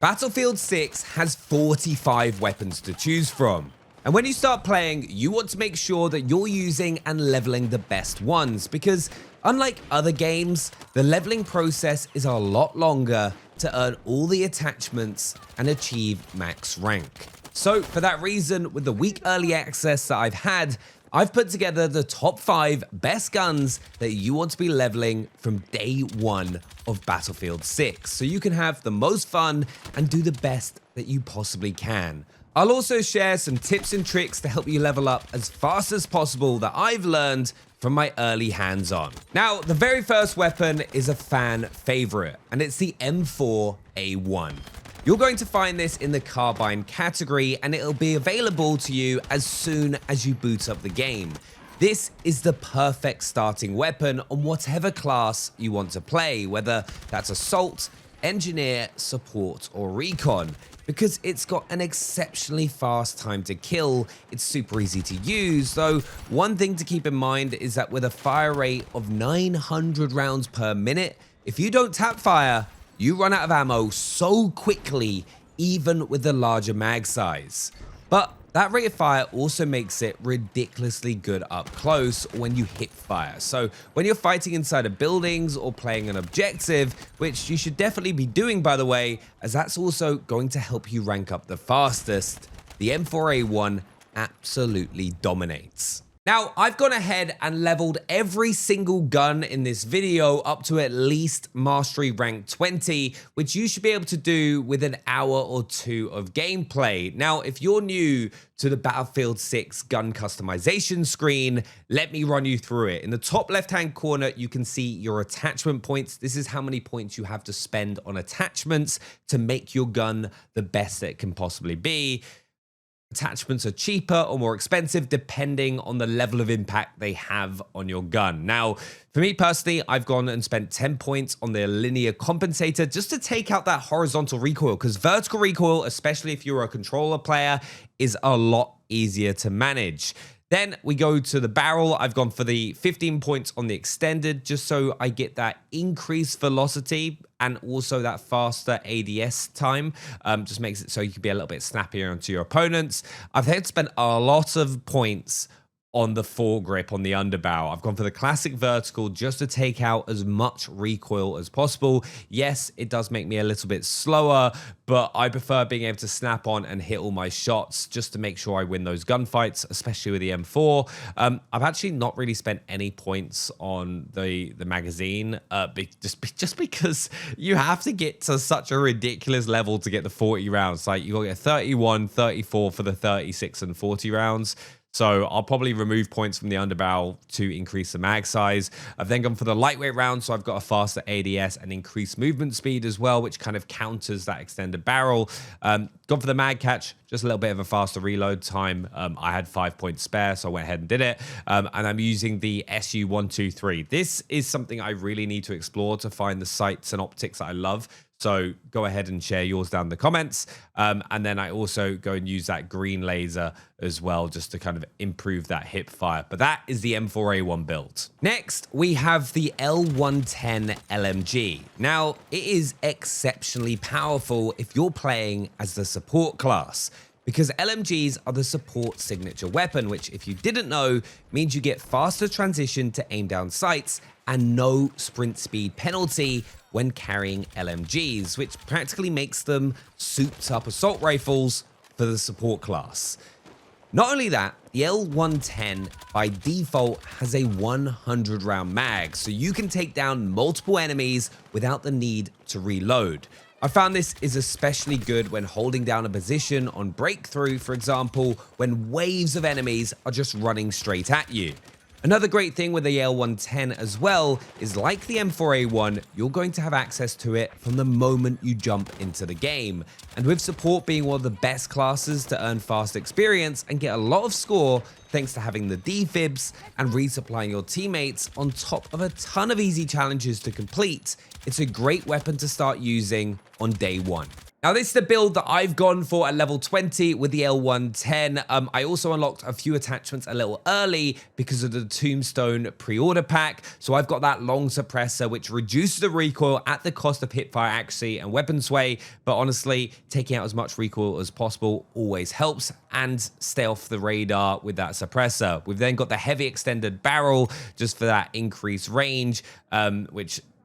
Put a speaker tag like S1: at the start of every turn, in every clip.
S1: Battlefield 6 has 45 weapons to choose from. And when you start playing, you want to make sure that you're using and leveling the best ones, because unlike other games, the leveling process is a lot longer to earn all the attachments and achieve max rank. So for that reason, with the week early access that I've had, I've put together the top 5 best guns that you want to be leveling from day 1 of Battlefield 6, so you can have the most fun and do the best that you possibly can. I'll also share some tips and tricks to help you level up as fast as possible that I've learned from my early hands-on. Now, the very first weapon is a fan favorite, and it's the M4A1. You're going to find this in the carbine category, and it'll be available to you as soon as you boot up the game. This is the perfect starting weapon on whatever class you want to play, whether that's assault, engineer, support, or recon, because it's got an exceptionally fast time to kill. It's super easy to use, though one thing to keep in mind is that with a fire rate of 900 rounds per minute, if you don't tap fire, you run out of ammo so quickly, even with the larger mag size. But that rate of fire also makes it ridiculously good up close when you hip fire. So when you're fighting inside of buildings or playing an objective, which you should definitely be doing, by the way, as that's also going to help you rank up the fastest, the M4A1 absolutely dominates. Now, I've gone ahead and leveled every single gun in this video up to at least Mastery Rank 20, which you should be able to do with an hour or 2 of gameplay. Now, if you're new to the Battlefield 6 gun customization screen, let me run you through it. In the top left-hand corner, you can see your attachment points. This is how many points you have to spend on attachments to make your gun the best that it can possibly be. Attachments are cheaper or more expensive depending on the level of impact they have on your gun. Now, for me personally, I've gone and spent 10 points on the linear compensator just to take out that horizontal recoil, because vertical recoil, especially if you're a controller player, is a lot easier to manage. Then we go to the barrel. I've gone for the 15 points on the extended, just so I get that increased velocity and also that faster ADS time. Just makes it so you can be a little bit snappier onto your opponents. I've had to spend a lot of points on the foregrip on the underbarrel. I've gone for the classic vertical just to take out as much recoil as possible. Yes, it does make me a little bit slower, but I prefer being able to snap on and hit all my shots just to make sure I win those gunfights, especially with the M4. I've actually not really spent any points on the magazine, just because you have to get to such a ridiculous level to get the 40 rounds. Like, you got to get 31, 34 for the 36 and 40 rounds. So I'll probably remove points from the underbarrel to increase the mag size. I've then gone for the lightweight round, so I've got a faster ADS and increased movement speed as well, which kind of counters that extended barrel. Gone for the mag catch, just a little bit of a faster reload time. I had 5 points spare, so I went ahead and did it. And I'm using the SU123. This is something I really need to explore to find the sights and optics that I love. So go ahead and share yours down in the comments. And then I also go and use that green laser as well, just to kind of improve that hip fire. But that is the M4A1 build. Next, we have the L110 LMG. Now, it is exceptionally powerful if you're playing as the support class, because LMGs are the support signature weapon, which, if you didn't know, means you get faster transition to aim down sights and no sprint speed penalty when carrying LMGs, which practically makes them souped up assault rifles for the support class. Not only that, the L110 by default has a 100 round mag, so you can take down multiple enemies without the need to reload. I found this is especially good when holding down a position on breakthrough, for example, when waves of enemies are just running straight at you. Another great thing with the L110 as well is, like the M4A1, you're going to have access to it from the moment you jump into the game. And with support being one of the best classes to earn fast experience and get a lot of score thanks to having the defibs and resupplying your teammates on top of a ton of easy challenges to complete, it's a great weapon to start using on day 1. Now, this is the build that I've gone for at level 20 with the L110. I also unlocked a few attachments a little early because of the Tombstone pre-order pack. So I've got that long suppressor, which reduces the recoil at the cost of hipfire accuracy and weapon sway. But honestly, taking out as much recoil as possible always helps, and stay off the radar with that suppressor. We've then got the heavy extended barrel just for that increased range,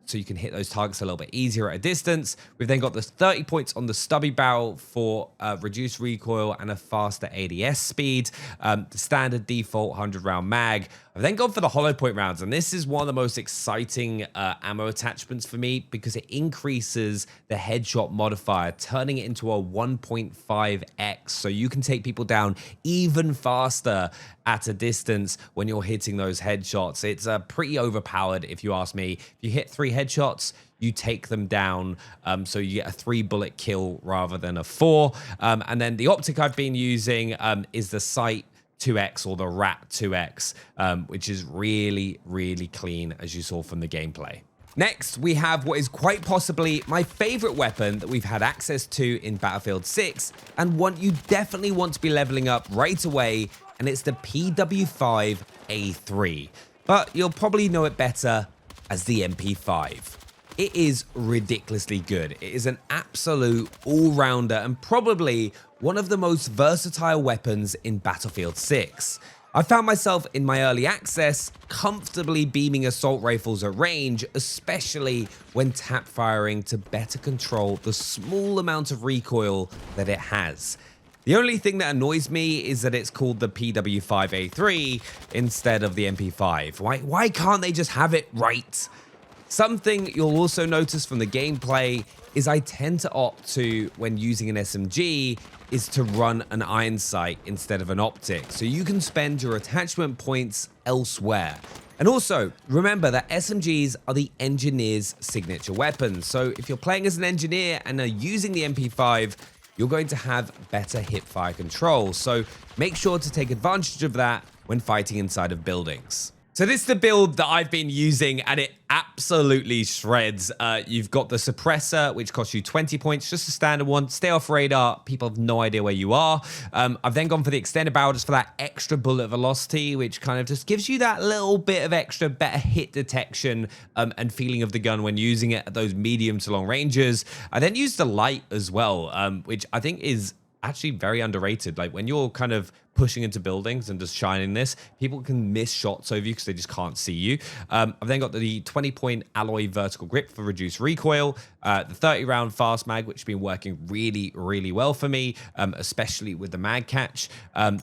S1: so you can hit those targets a little bit easier at a distance. We've then got the 30 points on the stubby barrel for reduced recoil and a faster ADS speed. The standard default 100 round mag. I've then gone for the hollow point rounds, and this is one of the most exciting ammo attachments for me because it increases the headshot modifier, turning it into a 1.5x, so you can take people down even faster at a distance when you're hitting those headshots. It's pretty overpowered if you ask me. If you hit 3 headshots, you take them down, so you get a 3-bullet kill rather than a 4. And then the optic I've been using is the Sight 2X or the Rat 2X, which is really, really clean, as you saw from the gameplay. Next, we have what is quite possibly my favorite weapon that we've had access to in Battlefield 6, and one you definitely want to be leveling up right away, and it's the PW5 A3. But you'll probably know it better as the MP5. It is ridiculously good. It is an absolute all-rounder and probably one of the most versatile weapons in Battlefield 6. I found myself in my early access comfortably beaming assault rifles at range, especially when tap firing to better control the small amount of recoil that it has. The only thing that annoys me is that it's called the PW5A3 instead of the MP5. Why can't they just have it right? Something you'll also notice from the gameplay is I tend to opt to, when using an SMG, is to run an iron sight instead of an optic, so you can spend your attachment points elsewhere. And also, remember that SMGs are the engineer's signature weapon, so if you're playing as an engineer and are using the MP5, you're going to have better hipfire control, so make sure to take advantage of that when fighting inside of buildings. So this is the build that I've been using, and it absolutely shreds. You've got the suppressor, which costs you 20 points, just a standard one. Stay off radar. People have no idea where you are. I've then gone for the extended barrel just for that extra bullet velocity, which kind of just gives you that little bit of extra better hit detection and feeling of the gun when using it at those medium to long ranges. I then used the light as well, which I think is actually very underrated. Like when you're kind of pushing into buildings and just shining this, people can miss shots over you because they just can't see you. I've then got the 20-point alloy vertical grip for reduced recoil, the 30-round fast mag, which has been working really, really well for me, especially with the mag catch.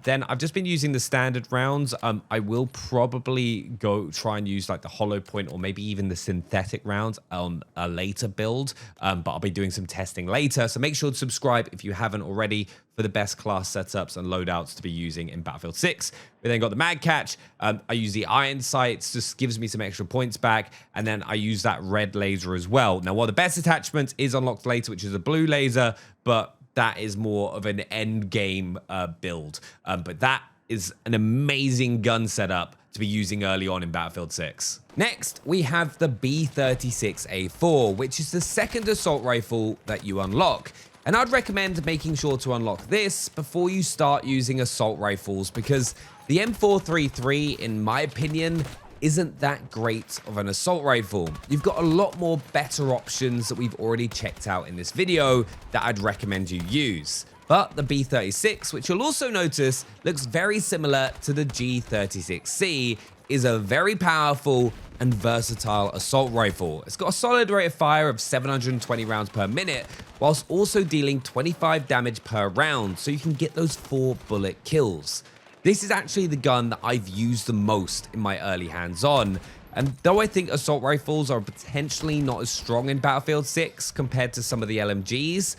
S1: Then I've just been using the standard rounds. I will probably go try and use like the hollow point or maybe even the synthetic rounds on a later build, but I'll be doing some testing later. So make sure to subscribe if you haven't already for the best class setups and loadouts to be using in Battlefield 6. We then got the mag catch. I use the iron sights, just gives me some extra points back, and then I use that red laser as well. Now, while the best attachment is unlocked later, which is a blue laser, but that is more of an end game build. But that is an amazing gun setup to be using early on in Battlefield 6. Next, we have the B36A4, which is the second assault rifle that you unlock. And I'd recommend making sure to unlock this before you start using assault rifles, because the M433, in my opinion, isn't that great of an assault rifle. You've got a lot more better options that we've already checked out in this video that I'd recommend you use. But the B36, which you'll also notice looks very similar to the G36C, is a very powerful and versatile assault rifle. It's got a solid rate of fire of 720 rounds per minute, whilst also dealing 25 damage per round, so you can get those 4-bullet kills. This is actually the gun that I've used the most in my early hands-on, and though I think assault rifles are potentially not as strong in Battlefield 6 compared to some of the LMGs,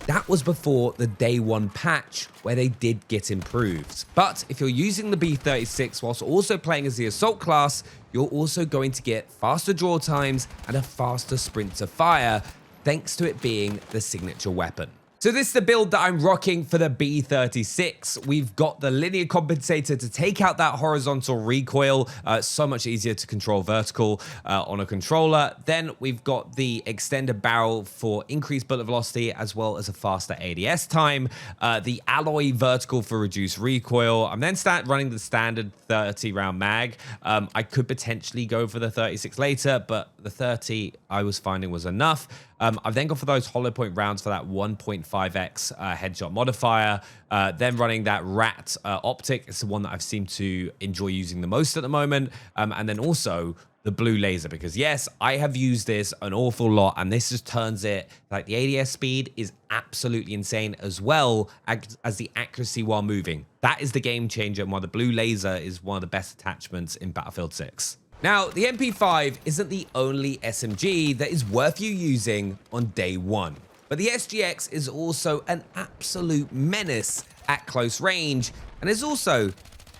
S1: that was before the day one patch where they did get improved. But if you're using the B36 whilst also playing as the assault class, you're also going to get faster draw times and a faster sprint to fire, thanks to it being the signature weapon. So this is the build that I'm rocking for the B36. We've got the linear compensator to take out that horizontal recoil. So much easier to control vertical on a controller. Then we've got the extended barrel for increased bullet velocity as well as a faster ADS time. The alloy vertical for reduced recoil. I'm then running the standard 30 round mag. I could potentially go for the 36 later, but the 30 I was finding was enough. I've then gone for those hollow point rounds for that 1.5x headshot modifier. Then running that rat optic. It's the one that I've seemed to enjoy using the most at the moment. And then also the blue laser, because yes, I have used this an awful lot, and this just turns it, like, the ADS speed is absolutely insane, as well as the accuracy while moving. That is the game changer, and why the blue laser is one of the best attachments in Battlefield 6. Now, the MP5 isn't the only SMG that is worth you using on day one, but the SGX is also an absolute menace at close range, and is also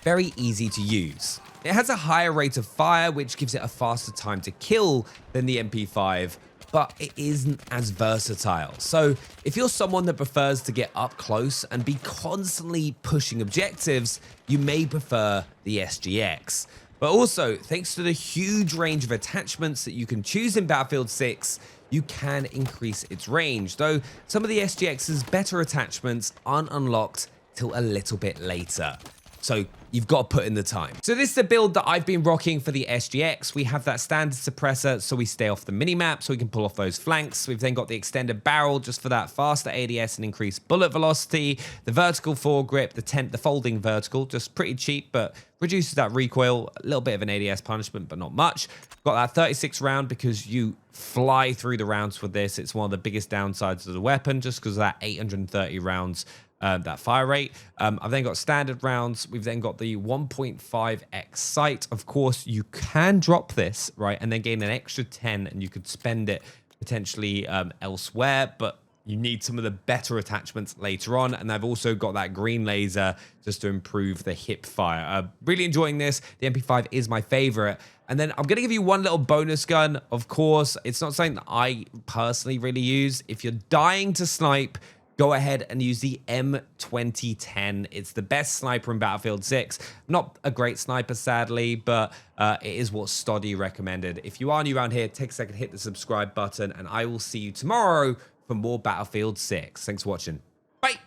S1: very easy to use. It has a higher rate of fire, which gives it a faster time to kill than the MP5, but it isn't as versatile. So if you're someone that prefers to get up close and be constantly pushing objectives, you may prefer the SGX. But also, thanks to the huge range of attachments that you can choose in Battlefield 6, you can increase its range, though some of the SGX's better attachments aren't unlocked till a little bit later. So you've got to put in the time. So this is the build that I've been rocking for the SGX. We have that standard suppressor, so we stay off the minimap, so we can pull off those flanks. We've then got the extended barrel just for that faster ADS and increased bullet velocity. The vertical foregrip, the folding vertical, just pretty cheap, but reduces that recoil. A little bit of an ADS punishment, but not much. Got that 36 round because you fly through the rounds with this. It's one of the biggest downsides of the weapon, just because of that 830 rounds. That fire rate. I've then got standard rounds. We've then got the 1.5x sight. Of course, you can drop this, right, and then gain an extra 10, and you could spend it potentially elsewhere, but you need some of the better attachments later on. And I've also got that green laser just to improve the hip fire. Really enjoying this. The MP5 is my favorite. And then I'm going to give you one little bonus gun. Of course, it's not something that I personally really use. If you're dying to snipe, go ahead and use the M2010. It's the best sniper in Battlefield 6. Not a great sniper, sadly, but it is what Stoddy recommended. If you are new around here, take a second, hit the subscribe button, and I will see you tomorrow for more Battlefield 6. Thanks for watching. Bye.